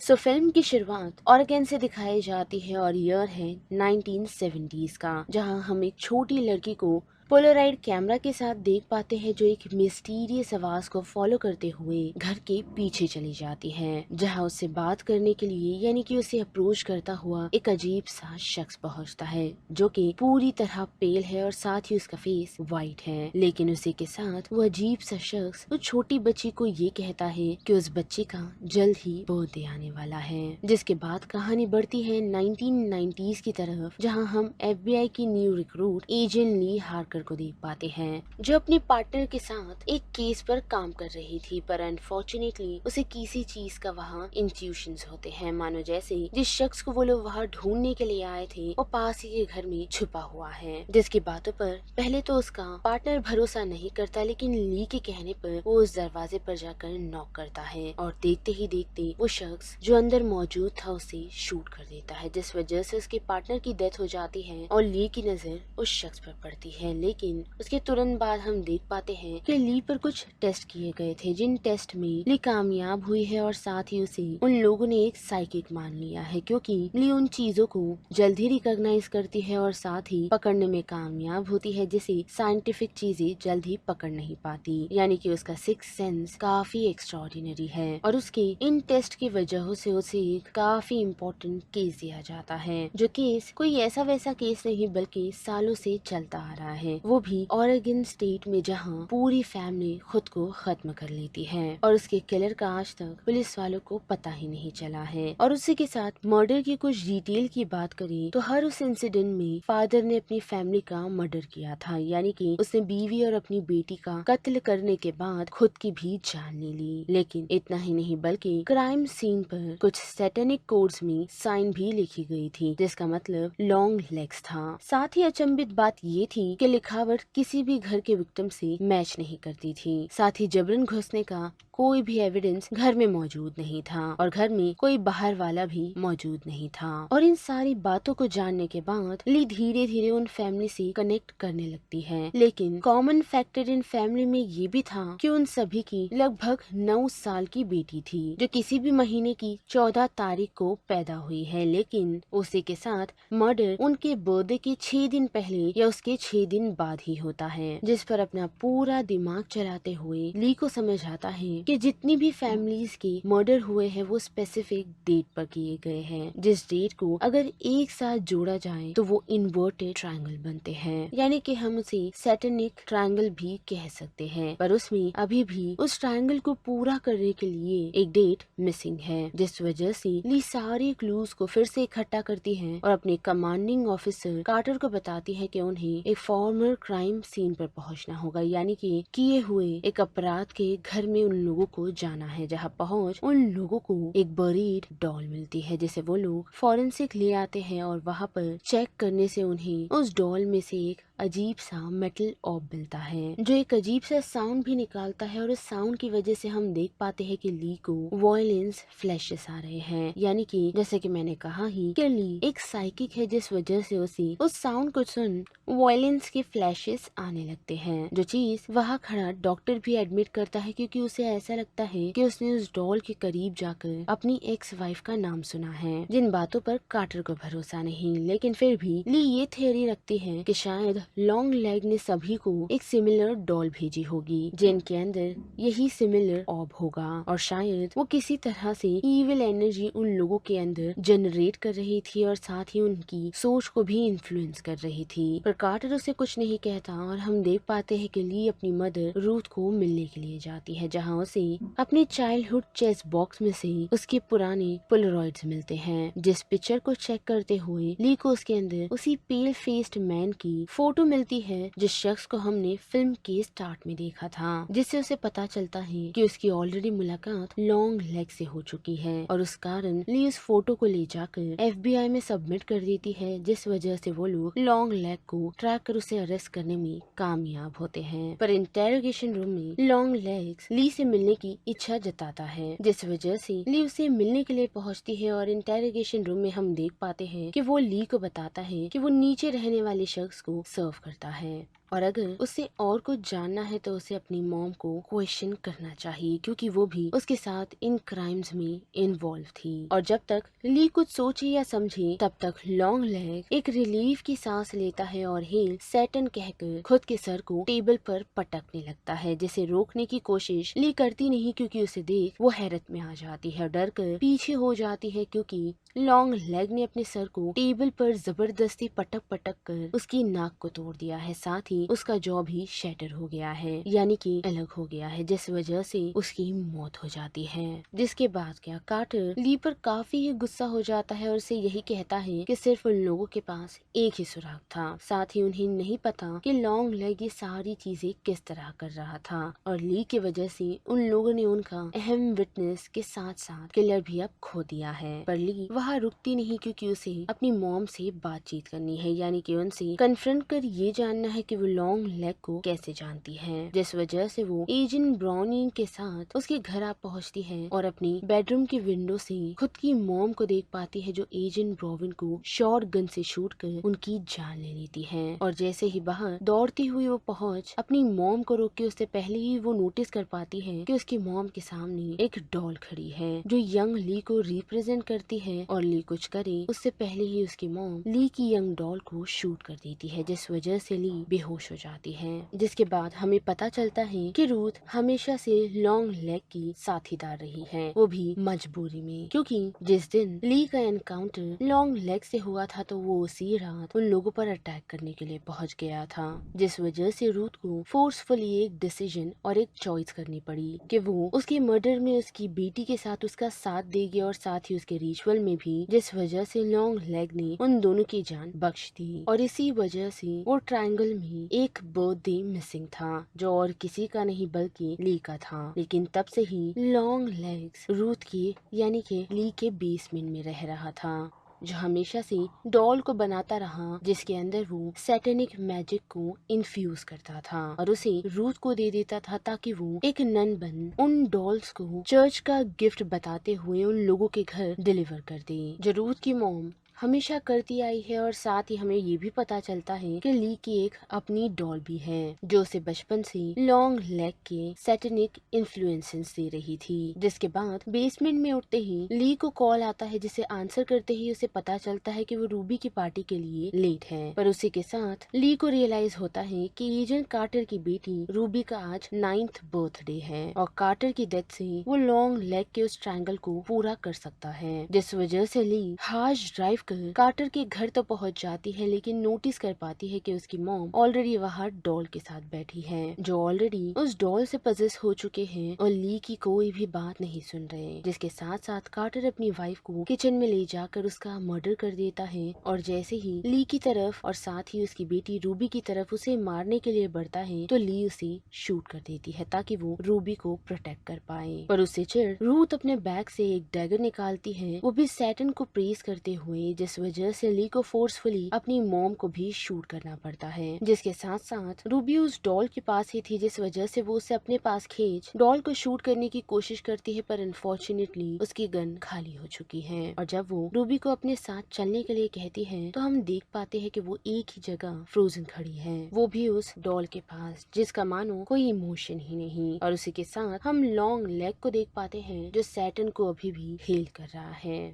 Film की शुरुआत Oregon से दिखाई जाती है और ईयर है 1970s का, जहां हम एक छोटी लड़की को पोलराइड कैमरा के साथ देख पाते हैं जो एक मिस्टीरियस आवाज को फॉलो करते हुए घर के पीछे चली जाती है, जहां उससे बात करने के लिए यानी कि उसे अप्रोच करता हुआ एक अजीब सा शख्स पहुंचता है जो कि पूरी तरह पेल है और साथ ही उसका फेस वाइट है। लेकिन उसी के साथ वो अजीब सा शख्स उस छोटी बच्ची को ये कहता है कि उस बच्चे का जल्द ही बर्थडे आने वाला है। जिसके बाद कहानी बढ़ती है 1990s की तरफ, जहां हम FBI की न्यू रिक्रूट एजेंट ली हार्कर को देख पाते हैं जो अपने पार्टनर के साथ एक केस पर काम कर रही थी, पर अनफॉर्चुनेटली उसे किसी चीज का वहाँ इंट्यूशंस होते हैं, मानो जैसे जिस शख्स को वो लोग वहाँ ढूंढने के लिए आए थे वो पास ही के घर में छुपा हुआ है। जिसकी बातों पर पहले तो उसका पार्टनर भरोसा नहीं करता, लेकिन ली के कहने पर वो उस दरवाजे पर जाकर नॉक करता है और देखते ही देखते वो शख्स जो अंदर मौजूद था उसे शूट कर देता है, जिस वजह से उसके पार्टनर की डेथ हो जाती है और ली की नजर उस शख्स पर पड़ती है। लेकिन उसके तुरंत बाद हम देख पाते हैं कि ली पर कुछ टेस्ट किए गए थे, जिन टेस्ट में ली कामयाब हुई है और साथ ही उसे उन लोगों ने एक साइकिक मान लिया है, क्योंकि ली उन चीजों को जल्दी रिकॉग्नाइज करती है और साथ ही पकड़ने में कामयाब होती है जिसे साइंटिफिक चीजें जल्द ही पकड़ नहीं पाती। यानी कि उसका सिक्स सेंस काफी एक्स्ट्रॉर्डिनरी है और उसके इन टेस्ट की वजह से उसे एक काफी इम्पोर्टेंट केस दिया जाता है, जो केस कोई ऐसा वैसा केस नहीं बल्कि सालों से चलता आ रहा है, वो भी ऑरेगन स्टेट में, जहां पूरी फैमिली खुद को खत्म कर लेती है और उसके किलर का आज तक पुलिस वालों को पता ही नहीं चला है। और उसी के साथ मर्डर की कुछ डिटेल की बात करें तो हर उस इंसिडेंट में फादर ने अपनी फैमिली का मर्डर किया था, यानी कि उसने बीवी और अपनी बेटी का कत्ल करने के बाद खुद की भी जान ले ली। लेकिन इतना ही नहीं बल्कि क्राइम सीन पर कुछ सैटेनिक कोड्स में साइन भी लिखी गई थी, जिसका मतलब लॉन्ग लेग्स था। साथ ही अचंभित बात ये थी कि लिखावट किसी भी घर के विक्टिम से मैच नहीं करती थी। साथ ही जबरन घुसने का कोई भी एविडेंस घर में मौजूद नहीं था और घर में कोई बाहर वाला भी मौजूद नहीं था। और इन सारी बातों को जानने के बाद ली धीरे धीरे उन फैमिली से कनेक्ट करने लगती है। लेकिन कॉमन फैक्टर इन फैमिली में ये भी था कि उन सभी की लगभग 9 साल की बेटी थी जो किसी भी महीने की 14 तारीख को पैदा हुई है। लेकिन उसी के साथ मर्डर उनके बर्थडे के 6 दिन पहले या उसके 6 दिन बाद ही होता है, जिस पर अपना पूरा दिमाग चलाते हुए ली को समझ आता है कि जितनी भी फैमिलीज के मर्डर हुए हैं वो स्पेसिफिक डेट पर किए गए हैं, जिस डेट को अगर एक साथ जोड़ा जाए तो वो इन्वर्टेड ट्रायंगल बनते हैं, यानी कि हम उसे सैटेनिक ट्रायंगल भी कह सकते हैं। पर उसमें अभी भी उस ट्रायंगल को पूरा करने के लिए एक डेट मिसिंग है, जिस वजह से ली सारे क्लूज को फिर से इकट्ठा करती है और अपने कमांडिंग ऑफिसर कार्टर को बताती है कि उन्हें एक फॉर्मर क्राइम सीन पर पहुंचना होगा, यानी कि किए हुए एक अपराध के घर में उन लोगों को जाना है, जहां पहुंच उन लोगों को एक बरीड डॉल मिलती है जिसे वो लोग फॉरेंसिक ले आते हैं और वहां पर चेक करने से उन्हें उस डॉल में से एक अजीब सा मेटल ऑब मिलता है जो एक अजीब सा साउंड भी निकालता है और उस साउंड की वजह से हम देख पाते हैं कि ली को वॉयलेंस फ्लैशेस आ रहे हैं, यानी कि जैसे कि मैंने कहा ही कि ली एक साइकिक है, जिस वजह से उसे उस साउंड को सुन वॉयलेंस के फ्लैशेस आने लगते हैं, जो चीज वहाँ खड़ा डॉक्टर भी एडमिट करता है क्योंकि उसे ऐसा लगता है कि उसने उस डॉल के करीब जाकर अपनी एक्स वाइफ का नाम सुना है, जिन बातों पर कार्टर को भरोसा नहीं। लेकिन फिर भी ली ये थियोरी रखती है कि शायद लॉन्ग लेग ने सभी को एक सिमिलर डॉल भेजी होगी जिनके अंदर यही सिमिलर ऑब होगा और शायद वो किसी तरह से इविल एनर्जी उन लोगों के अंदर जनरेट कर रही थी और साथ ही उनकी सोच को भी इन्फ्लुएंस कर रही थी। पर कार्टर उसे कुछ नहीं कहता और हम देख पाते हैं कि ली अपनी मदर रूथ को मिलने के लिए जाती है, जहाँ उसे अपने चाइल्डहुड चेस बॉक्स में से उसके पुराने पोलरॉइड्स मिलते हैं, जिस पिक्चर को चेक करते हुए ली को उसके अंदर उसी पेल फेस्ड मैन की फोटो मिलती है जिस शख्स को हमने फिल्म के स्टार्ट में देखा था, जिससे उसे पता चलता है कि उसकी ऑलरेडी मुलाकात लॉन्ग लेग से हो चुकी है और उस कारण ली उस फोटो को ले जाकर FBI में सबमिट कर देती है, जिस वजह से वो लोग लॉन्ग लेग को ट्रैक कर उसे अरेस्ट करने में कामयाब होते हैं। पर इंटेरोगेशन रूम में लॉन्ग लेग्स ली से मिलने की इच्छा जताता है, जिस वजह से ली उसे मिलने के लिए पहुंचती है और इंटेरोगेशन रूम में हम देख पाते हैं कि वो ली को बताता है कि वो नीचे रहने वाले शख्स को सर्व करता है। और अगर उसे और कुछ जानना है तो उसे अपनी मॉम को क्वेश्चन करना चाहिए, क्योंकि वो भी उसके साथ इन क्राइम्स में इन्वॉल्व थी। और जब तक ली कुछ सोचे या समझे तब तक लॉन्ग लेग एक रिलीफ की सांस लेता है और हेल सैटर्न कहकर खुद के सर को टेबल पर पटकने लगता है, जिसे रोकने की कोशिश ली करती नहीं, क्योंकि उसे देख वो हैरत में आ जाती है, डर कर पीछे हो जाती है, क्योंकि लॉन्ग लेग ने अपने सर को टेबल पर जबरदस्ती पटक पटक कर उसकी नाक को तोड़ दिया है। साथ ही उसका जॉ भी शैटर हो गया है, यानी कि अलग हो गया है, जिस वजह से उसकी मौत हो जाती है। जिसके बाद क्या कार्टर ली पर काफी ही गुस्सा हो जाता है और उसे यही कहता है कि सिर्फ उन लोगों के पास एक ही सुराग था, साथ ही उन्हें नहीं पता कि लॉन्ग लेग ये सारी चीजें किस तरह कर रहा था, और ली की वजह से उन लोगों ने उनका अहम विटनेस के साथ साथ किलर भी अब खो दिया है। पर ली वहाँ रुकती नहीं, क्योंकि उसे अपनी मॉम से बातचीत करनी है, यानी कि उनसे कन्फ्रंट कर ये जानना है कि वो लॉन्ग लेग को कैसे जानती है, जिस वजह से वो एजेंट ब्राउनिंग के साथ उसके घर आ पहुँचती है और अपनी बेडरूम की विंडो से खुद की मॉम को देख पाती है, जो एजेंट ब्राउन को शॉर्ट गन से शूट कर उनकी जान ले लेती है। और जैसे ही बाहर दौड़ती हुई वो पहुँच अपनी मॉम को रोक के उससे पहले ही वो नोटिस कर पाती है कि उसकी मॉम के सामने एक डॉल खड़ी है जो यंग ली को रिप्रेजेंट करती है, और ली कुछ करे उससे पहले ही उसकी मॉम ली की यंग डॉल को शूट कर देती है, जिस वजह से ली बेहोश हो जाती है। जिसके बाद हमें पता चलता है कि रूथ हमेशा से लॉन्ग लेग की साथीदार रही है, वो भी मजबूरी में, क्योंकि जिस दिन ली का एनकाउंटर लॉन्ग लेग से हुआ था तो वो उसी रात उन लोगों पर अटैक करने के लिए पहुंच गया था, जिस वजह से रूथ को फोर्सफुली एक डिसीजन और एक चॉइस करनी पड़ी कि वो उसके मर्डर में उसकी बेटी के साथ उसका साथ देगी और साथ ही उसके रिचुअल में भी, जिस वजह से लॉन्ग लेग ने उन दोनों की जान बख्श दी। और इसी वजह से वो ट्रायंगल में एक बर्थडे मिसिंग था, जो और किसी का नहीं बल्कि ली का था। लेकिन तब से ही लॉन्ग लेग्स रूथ की यानी कि ली के बेसमेंट में रह रहा था, जो हमेशा से डॉल को बनाता रहा, जिसके अंदर वो सैटेनिक मैजिक को इन्फ्यूज करता था और उसे रूथ को दे देता था, ताकि वो एक नन बन उन डॉल्स को चर्च का गिफ्ट बताते हुए उन लोगों के घर डिलीवर कर दे, जो रूथ की मॉम हमेशा करती आई है। और साथ ही हमें ये भी पता चलता है कि ली की एक अपनी डॉल भी है, जो उसे बचपन से लॉन्ग लेग के सैटेनिक इन्फ्लुएंसेस दे रही थी। जिसके बाद बेसमेंट में उठते ही ली को कॉल आता है, जिसे आंसर करते ही उसे पता चलता है कि वो रूबी की पार्टी के लिए लेट है। पर उसी के साथ ली को रियलाइज होता है कि एजेंट कार्टर की बेटी रूबी का आज 9th बर्थडे है, और कार्टर की डेथ से वो लॉन्ग लेग के उस ट्रायंगल को पूरा कर सकता है, जिस वजह से ली हार्श ड्राइव कर कार्टर के घर तो पहुंच जाती है, लेकिन नोटिस कर पाती है कि उसकी मॉम ऑलरेडी वहाँ डॉल के साथ बैठी है, जो ऑलरेडी उस डॉल से पजेस हो चुके हैं और ली की कोई भी बात नहीं सुन रहे। जिसके साथ साथ कार्टर अपनी वाइफ को किचन में ले जाकर उसका मर्डर कर देता है, और जैसे ही ली की तरफ और साथ ही उसकी बेटी रूबी की तरफ उसे मारने के लिए बढ़ता है, तो ली उसे शूट कर देती है ताकि वो रूबी को प्रोटेक्ट कर पाए। पर उससे चिढ़ रूथ अपने बैग से एक डैगर निकालती है, वो भी सैटर्न को प्रेस करते हुए, जिस वजह से ली को फोर्सफुली अपनी मॉम को भी शूट करना पड़ता है। जिसके साथ साथ रूबी उस डॉल के पास ही थी, जिस वजह से वो उसे अपने पास खींच डॉल को शूट करने की कोशिश करती है, पर अनफॉर्चुनेटली उसकी गन खाली हो चुकी है। और जब वो रूबी को अपने साथ चलने के लिए कहती है, तो हम देख पाते हैं कि वो एक ही जगह फ्रोजन खड़ी है, वो भी उस डॉल के पास, जिसका मानो कोई इमोशन ही नहीं। और उसी के साथ हम लॉन्ग लेग को देख पाते हैं, जो सैटर्न को अभी भी हेल कर रहा है।